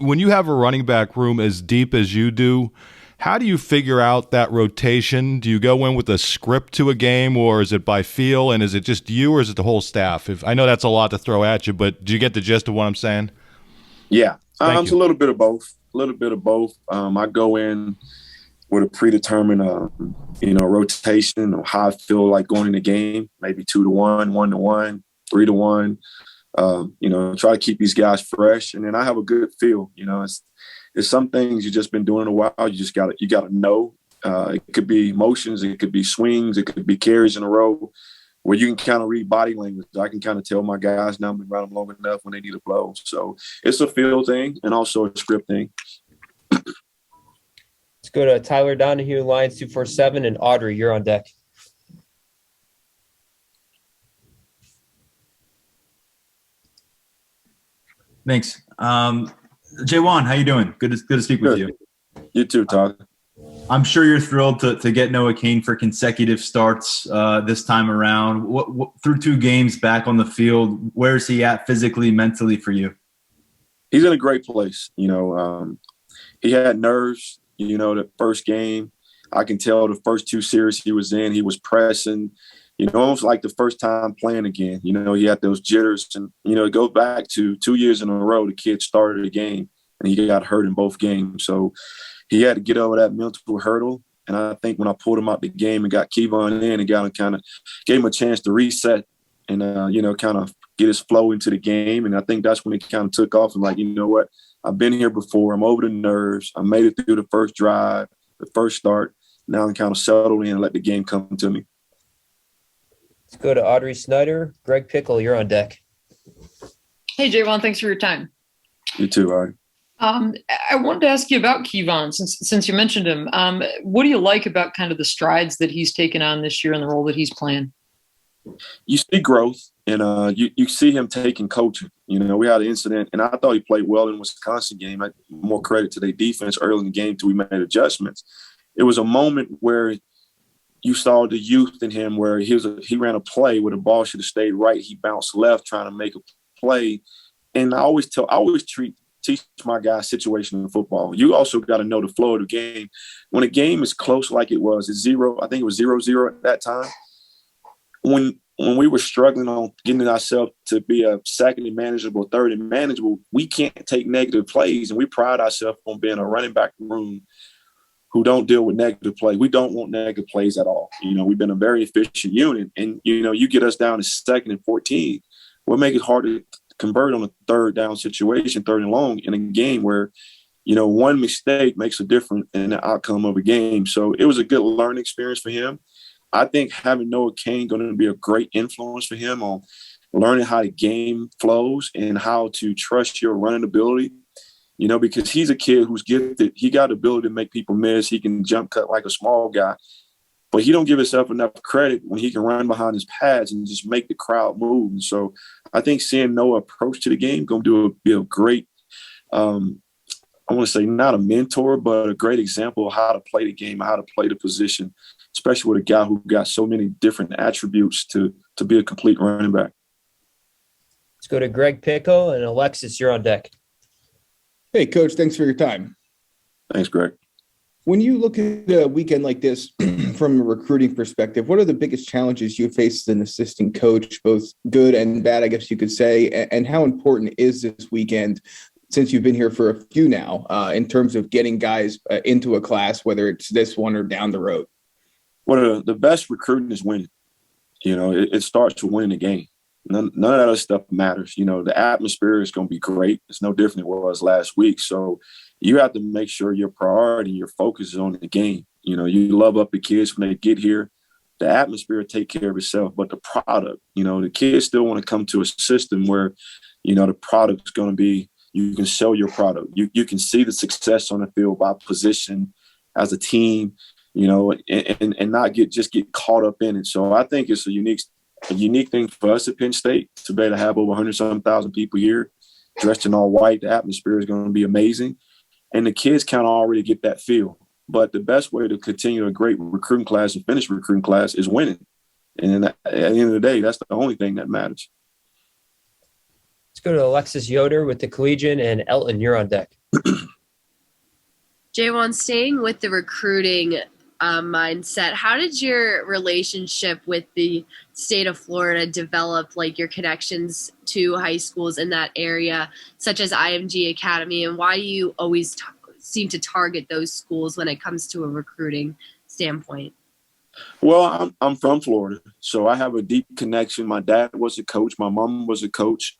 when you have a running back room as deep as you do, how do you figure out that rotation? Do you go in with a script to a game, or is it by feel? And is it just you, or is it the whole staff? If I know that's a lot to throw at you, but do you get the gist of what I'm saying? Yeah, Thank it's you. a little bit of both. A little bit of both. I go in with a predetermined, rotation of how I feel like going in the game. Maybe 2-1, 1-1, 3-1. Try to keep these guys fresh, and then I have a good feel. It's some things you just been doing a while. You gotta know. It could be motions, it could be swings, it could be carries in a row, where you can kind of read body language. I can kind of tell my guys now I've been around them long enough when they need a blow. So it's a feel thing and also a script thing. Let's go to Tyler Donahue, Lions 247, and Audrey, you're on deck. Thanks. Jaywan, how you doing? Good to speak with you. You too, Todd. I'm sure you're thrilled to get Noah Cain for consecutive starts this time around. What through 2 games back on the field, where is he at physically, mentally for you? He's in a great place. He had nerves. The first game, I can tell the first 2 series he was in, he was pressing. Almost like the first time playing again. He had those jitters, and go back to 2 years in a row, the kid started a game and he got hurt in both games. So he had to get over that mental hurdle. And I think when I pulled him out the game and got Kevon in and got him kind of gave him a chance to reset and, kind of get his flow into the game. And I think that's when he kind of took off and like, you know what, I've been here before. I'm over the nerves. I made it through the first drive, the first start. Now I'm kind of settled in and let the game come to me. Let's go to Audrey Seider. Greg Pickle, you're on deck. Hey, Javon, thanks for your time. You too, Audrey. I wanted to ask you about Kevon, since you mentioned him. What do you like about kind of the strides that he's taken on this year and the role that he's playing? You see growth, and you see him taking coaching. We had an incident, and I thought he played well in the Wisconsin game. More credit to their defense early in the game till we made adjustments. It was a moment where you saw the youth in him where he ran a play where the ball should have stayed right. He bounced left trying to make a play. And I always teach my guys situational football. You also got to know the flow of the game. When a game is close like it was, it's 0, I think it was 0-0 at that time. When we were struggling on getting ourselves to be a second and manageable, third and manageable, we can't take negative plays. And we pride ourselves on being a running back room who don't deal with negative plays. We don't want negative plays at all. We've been a very efficient unit. And, you get us down to 2nd and 14. We'll make it hard to convert on a third down situation, 3rd and long in a game where, one mistake makes a difference in the outcome of a game. So it was a good learning experience for him. I think having Noah Cain going to be a great influence for him on learning how the game flows and how to trust your running ability. Because he's a kid who's gifted. He got the ability to make people miss. He can jump cut like a small guy. But he don't give himself enough credit when he can run behind his pads and just make the crowd move. And so I think seeing Noah approach to the game going to be a great, I want to say not a mentor, but a great example of how to play the game, how to play the position, especially with a guy who got so many different attributes to be a complete running back. Let's go to Greg Pickle, and Alexis, you're on deck. Hey, Coach, thanks for your time. Thanks, Greg. When you look at a weekend like this from a recruiting perspective, what are the biggest challenges you face as an assistant coach, both good and bad, I guess you could say, and how important is this weekend since you've been here for a few now in terms of getting guys into a class, whether it's this one or down the road? Well, the best recruiting is winning. It starts with winning the game. None of that other stuff matters. The atmosphere is going to be great. It's no different than it was last week. So you have to make sure your priority, your focus is on the game. You love up the kids when they get here. The atmosphere will take care of itself, but the product, the kids still want to come to a system where, the product is going to be, you can sell your product. You can see the success on the field by position as a team, and not get caught up in it. So I think it's a unique thing for us at Penn State to be able to have over 100-some thousand people here dressed in all white. The atmosphere is going to be amazing. And the kids kind of already get that feel. But the best way to continue a great recruiting class and finish recruiting class is winning. And at the end of the day, that's the only thing that matters. Let's go to Alexis Yoder with the Collegian, and Elton, you're on deck. Jaywan, staying with the recruiting mindset, how did your relationship with the state of Florida develop, like your connections to high schools in that area, such as IMG Academy, and why do you always seem to target those schools when it comes to a recruiting standpoint? Well, I'm from Florida, so I have a deep connection. My dad was a coach. My mom was a coach.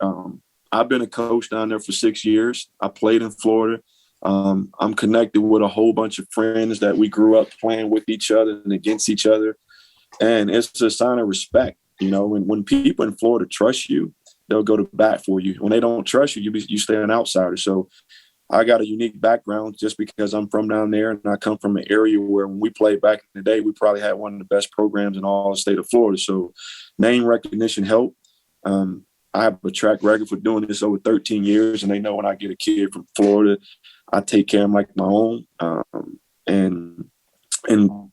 I've been a coach down there for 6 years. I played in Florida. I'm connected with a whole bunch of friends that we grew up playing with each other and against each other. And it's a sign of respect. You know, when people in Florida trust you, they'll go to bat for you. When they don't trust you, you stay an outsider. So I got a unique background just because I'm from down there, and I come from an area where when we played back in the day, we probably had one of the best programs in all the state of Florida. So name recognition helped. I have a track record for doing this over 13 years, and they know when I get a kid from Florida, I take care of them like my own. And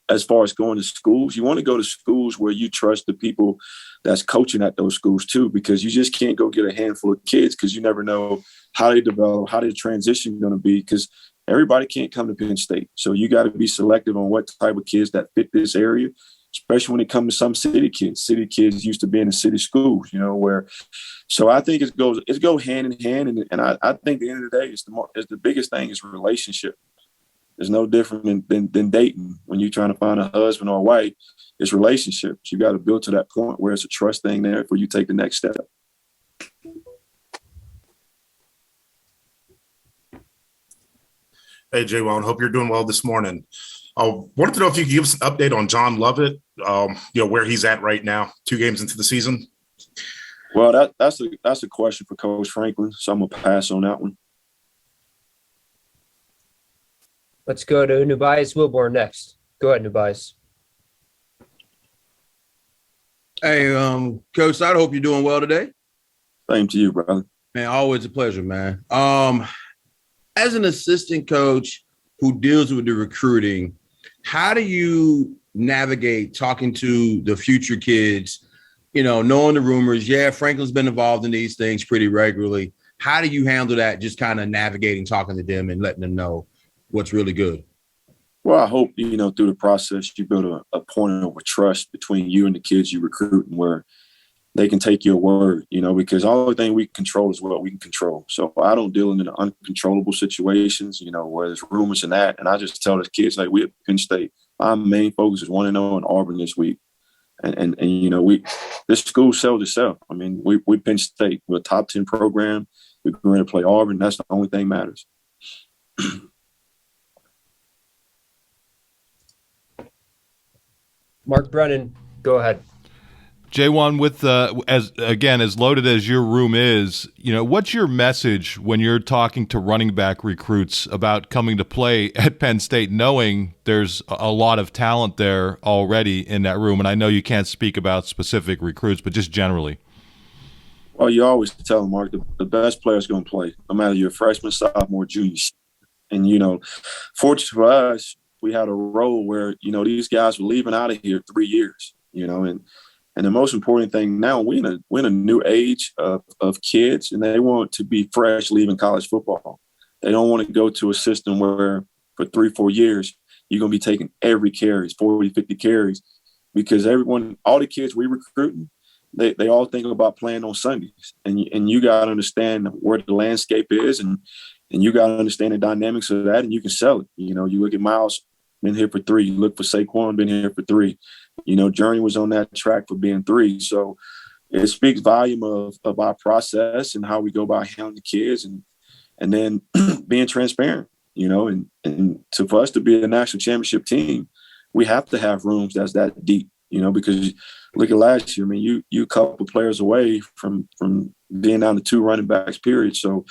as far as going to schools, you want to go to schools where you trust the people that's coaching at those schools too, because you just can't go get a handful of kids because you never know how they develop, how their transition is going to be, because everybody can't come to Penn State. So you got to be selective on what type of kids that fit this area, especially when it comes to some city kids. City kids used to be in the city schools, you know, where. So I think it goes hand in hand, and I think at the end of the day, it's the biggest thing is relationship. It's no different than dating. When you're trying to find a husband or a wife, it's relationships. You got to build to that point where it's a trust thing there before you take the next step. Hey, Jaywan, hope you're doing well this morning. Wanted to know if you could give us an update on John Lovett, where he's at right now, 2 games into the season. Well, that's a question for Coach Franklin, so I'm going to pass on that one. Let's go to Nubias Wilborn next. Go ahead, Nubias. Hey, Coach Seider, hope you're doing well today. Same to you, brother. Man, always a pleasure, man. As an assistant coach who deals with the recruiting, how do you navigate talking to the future kids, knowing the rumors? Yeah, Franklin's been involved in these things pretty regularly. How do you handle that, just kind of navigating, talking to them and letting them know what's really good? Well, I hope, through the process, you build a point of trust between you and the kids you recruit, and where they can take your word, because the only thing we control is what we can control. So I don't deal in the uncontrollable situations, where there's rumors and that. And I just tell the kids, like, we at Penn State, our main focus is 1-0 in Auburn this week. And this school sells itself. I mean, we Penn State, we're a top 10 program. We're going to play Auburn. That's the only thing matters. Mark Brennan, go ahead. Jaywan, with as loaded as your room is, what's your message when you're talking to running back recruits about coming to play at Penn State, knowing there's a lot of talent there already in that room? And I know you can't speak about specific recruits, but just generally. Well, you always tell them, Mark, the best player's going to play, no matter you're a freshman, sophomore, junior. And, fortunately for us, we had a role where, these guys were leaving out of here 3 years, and the most important thing now, we're in a new age of kids, and they want to be fresh leaving college football. They don't want to go to a system where for 3-4 years, you're going to be taking every carries, 40, 50 carries, because all the kids we recruiting, they all think about playing on Sundays. And you got to understand where the landscape is, and you got to understand the dynamics of that, and you can sell it. You look at Miles, been here for 3. You look for Saquon, been here for 3. Journey was on that track for being 3. So it speaks volume of our process and how we go about handling the kids, and then being transparent, and for us to be a national championship team, we have to have rooms that's that deep, because look at last year. I mean, you a couple of players away from being down to 2 running backs, period. So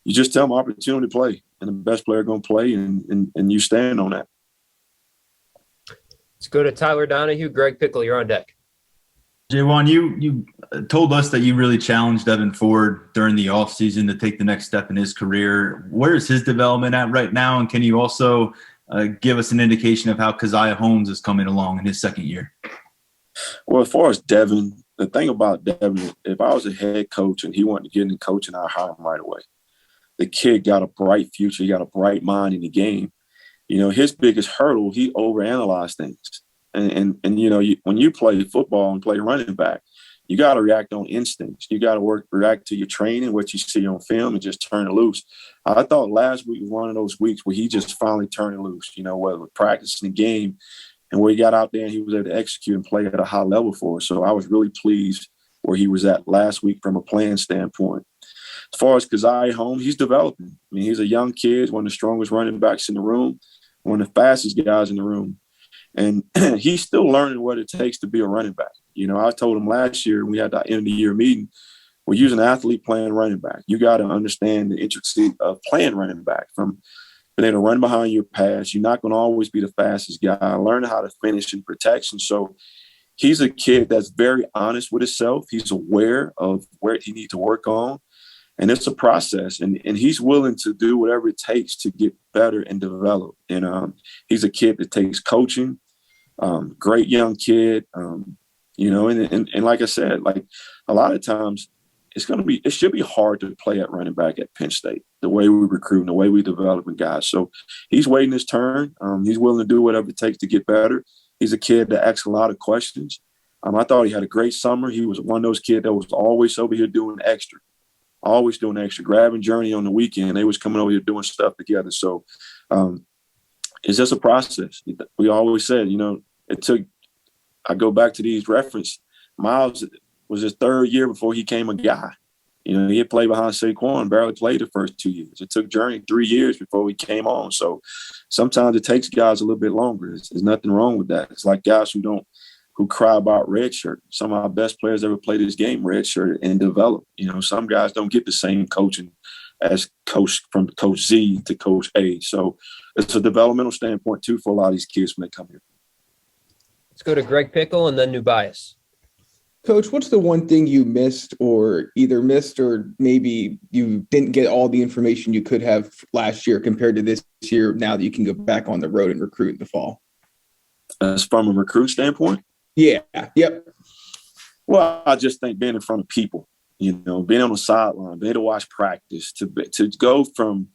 you just tell them opportunity to play, and the best player going to play, and you stand on that. Let's go to Tyler Donahue. Greg Pickle, you're on deck. Jaywan, you told us that you really challenged Evan Ford during the offseason to take the next step in his career. Where is his development at right now? And can you also give us an indication of how Keziah Holmes is coming along in his second year? Well, as far as Devin, the thing about Devin, if I was a head coach and he wanted to get into coaching, I'd hire him right away. the kid got a bright future. He got a bright mind in the game. You know, his biggest hurdle, he overanalyzed things. And you know, when you play football and play running back, you got to react on instincts. You got to react to your training, what you see on film, and just turn it loose. I thought last week was one of those weeks where he just finally turned it loose, you know, whether practicing the game and where he got out there and he was able to execute and play at a high level for us. So I was really pleased where he was at last week from a playing standpoint. As far as Kazai Home, he's developing. I mean, he's a young kid, one of the strongest running backs in the room, one of the fastest guys in the room. And he's still learning what it takes to be a running back. You know, I told him last year when we had the end of the year meeting, we're using an athlete playing running back. You got to understand the intricacy of playing running back, from being able to run behind your pass. You're not going to always be the fastest guy. Learn how to finish in protection. So he's a kid that's very honest with himself. He's aware of where he needs to work on. And it's a process, and he's willing to do whatever it takes to get better and develop. And he's a kid that takes coaching, great young kid, you know, and like I said, like a lot of times it should be hard to play at running back at Penn State, the way we recruit and the way we developing guys. So he's waiting his turn. He's willing to do whatever it takes to get better. He's a kid that asks a lot of questions. I thought he had a great summer. He was one of those kids that was always over here doing extra. Always doing extra, grabbing Journey on the weekend. They was coming over here doing stuff together. So it's just a process. We always said, you know, I go back to these reference. Miles was his third year before he became a guy. You know, he had played behind Saquon, barely played the first 2 years. It took Journey 3 years before he came on. So sometimes it takes guys a little bit longer. There's nothing wrong with that. It's like guys who cry about redshirt. Some of our best players ever played this game redshirt and develop. You know, some guys don't get the same coaching as from Coach Z to Coach A. So it's a developmental standpoint too for a lot of these kids when they come here. Let's go to Greg Pickle and then New Bias. Coach, what's the one thing you missed or maybe you didn't get all the information you could have last year compared to this year now that you can go back on the road and recruit in the fall? As from a recruit standpoint? Yeah. Yep. Well, I just think being in front of people, you know, being on the sideline, being able to watch practice, to go from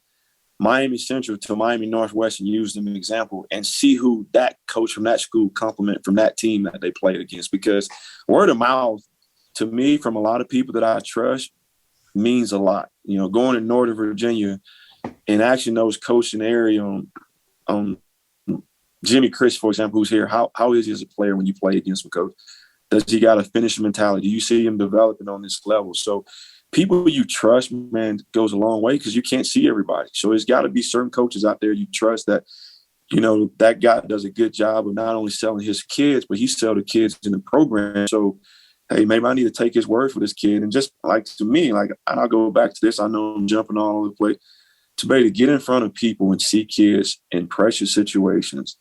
Miami Central to Miami Northwestern, use them as an example, and see who that coach from that school compliment from that team that they played against. Because word of mouth, to me, from a lot of people that I trust, means a lot. You know, going to Northern Virginia and actually knows coach in the area on Jimmy Chris, for example, who's here, how is he as a player when you play against him, coach? Does he got a finishing mentality? Do you see him developing on this level? So people you trust, man, goes a long way because you can't see everybody. So there's got to be certain coaches out there you trust that, you know, that guy does a good job of not only selling his kids, but he sells the kids in the program. So, hey, maybe I need to take his word for this kid. And just like to me, like, and I'll go back to this. I know I'm jumping all over the place. To be able to get in front of people and see kids in pressure situations,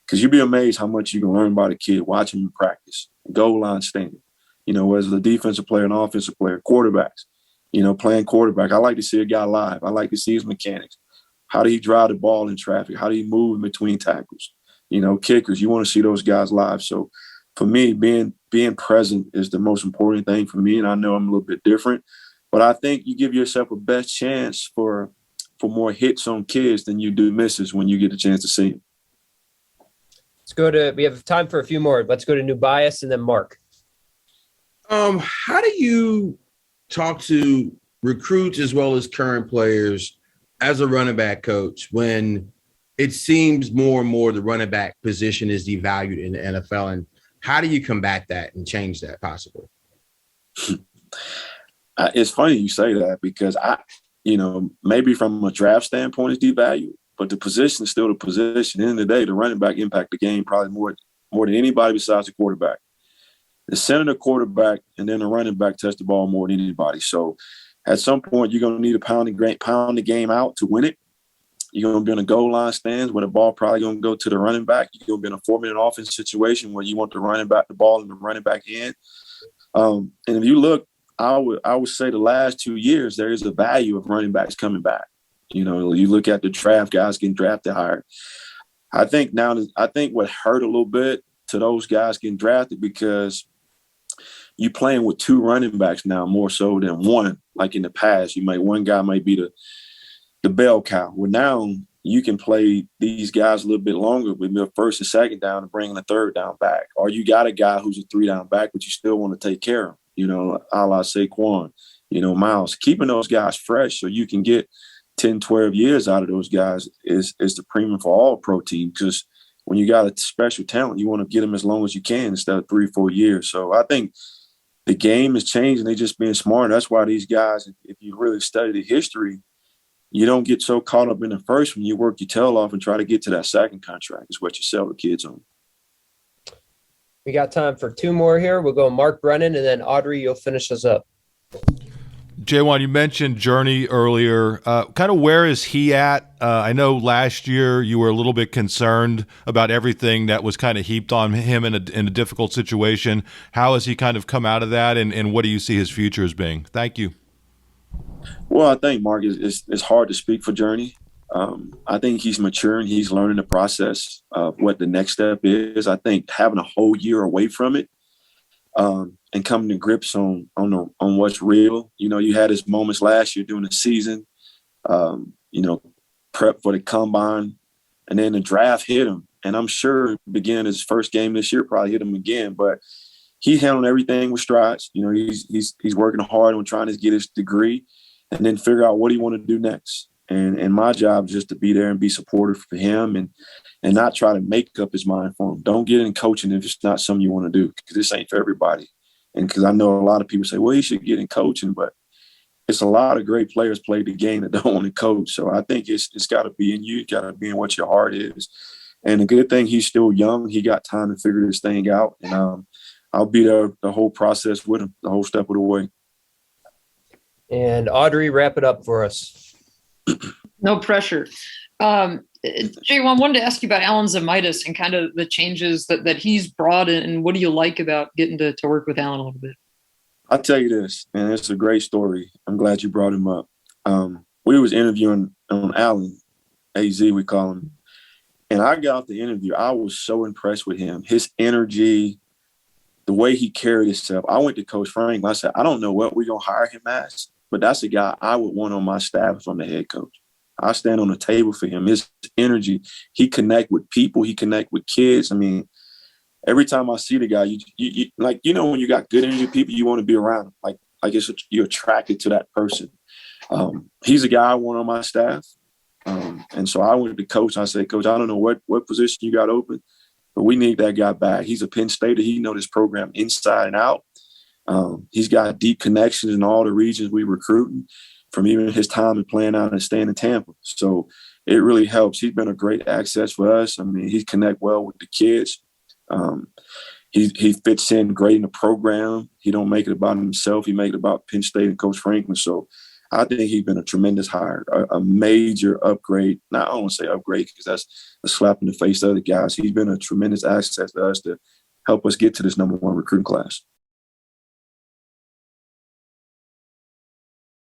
because you'd be amazed how much you can learn about a kid watching him practice, goal line standing, you know, whether the defensive player and offensive player, quarterbacks, you know, playing quarterback. I like to see a guy live. I like to see his mechanics. How do he drive the ball in traffic? How do he move in between tackles? You know, kickers, you want to see those guys live. So for me, being present is the most important thing for me. And I know I'm a little bit different, but I think you give yourself a best chance for more hits on kids than you do misses when you get a chance to see them. We have time for a few more. Let's go to New Bias and then Mark. How do you talk to recruits as well as current players as a running back coach when it seems more and more the running back position is devalued in the NFL? And how do you combat that and change that possibly? It's funny you say that because maybe from a draft standpoint, it's devalued. But the position is still the position. At the end of the day, the running back impact the game probably more than anybody besides the quarterback. The center, the quarterback, and then the running back touch the ball more than anybody. So at some point, you're going to need to pound the game out to win it. You're going to be in a goal line stands where the ball probably going to go to the running back. You're going to be in a 4-minute offense situation where you want the running back the ball in the running back end. And if you look, I would say the last 2 years, there is a value of running backs coming back. You know, you look at the draft, guys getting drafted higher. I think what hurt a little bit to those guys getting drafted because you playing with two running backs now more so than one. Like in the past, one guy might be the bell cow. Well, now you can play these guys a little bit longer with your first and second down and bringing a third down back. Or you got a guy who's a 3-down back, but you still want to take care of, a la Saquon, Miles. Keeping those guys fresh so you can get 10, 12 years out of those guys is the premium for all pro teams, because when you got a special talent, you want to get them as long as you can instead of 3 or 4 years. So I think the game is changing. They're just being smart. That's why these guys, if you really study the history, you don't get so caught up in the first one. You work your tail off and try to get to that second contract is what you sell the kids on. We got time for 2 more here. We'll go Mark Brennan, and then Audrey, you'll finish us up. J1, you mentioned Journey earlier. Kind of where is he at? I know last year you were a little bit concerned about everything that was kind of heaped on him in a difficult situation. How has he kind of come out of that, and what do you see his future as being? Thank you. Well, I think, Mark, it's hard to speak for Journey. I think he's maturing. He's learning the process of what the next step is. I think having a whole year away from it and coming to grips on what's real. You had his moments last year during the season, prep for the combine, and then the draft hit him. And I'm sure beginning his first game this year probably hit him again, but he handled everything with strides. He's working hard on trying to get his degree and then figure out what he want to do next. And my job is just to be there and be supportive for him and not try to make up his mind for him. Don't get in coaching if it's not something you want to do, because this ain't for everybody. And because I know a lot of people say, well, he should get in coaching, but it's a lot of great players play the game that don't want to coach. So I think it's got to be in you. It's got to be in what your heart is. And the good thing, he's still young. He got time to figure this thing out. And I'll be there the whole process with him, the whole step of the way. And Audrey, wrap it up for us. No pressure. J1, I wanted to ask you about Alan Zamitis and kind of the changes that he's brought in, and what do you like about getting to work with Alan a little bit? I'll tell you this, and it's a great story. I'm glad you brought him up. We was interviewing Alan, AZ we call him, and I got off the interview. I was so impressed with him, his energy, the way he carried himself. I went to Coach Frank. I said, I don't know what we're going to hire him as, but that's a guy I would want on my staff if I'm the head coach. I stand on the table for him. His energy, he connect with people. He connect with kids. I mean, every time I see the guy, you like, when you got good energy people, you want to be around him. Like, I guess you're attracted to that person. He's a guy I want on my staff. And so I went to coach. I said, Coach, I don't know what position you got open, but we need that guy back. He's a Penn Stater. He knows this program inside and out. He's got deep connections in all the regions we recruiting, from even his time in playing out and staying in Tampa. So it really helps. He's been a great access for us. I mean, he connect well with the kids. He fits in great in the program. He don't make it about himself. He make it about Penn State and Coach Franklin. So I think he's been a tremendous hire, a major upgrade. Now, I don't want to say upgrade because that's a slap in the face of the guys. He's been a tremendous access to us to help us get to this #1 recruiting class.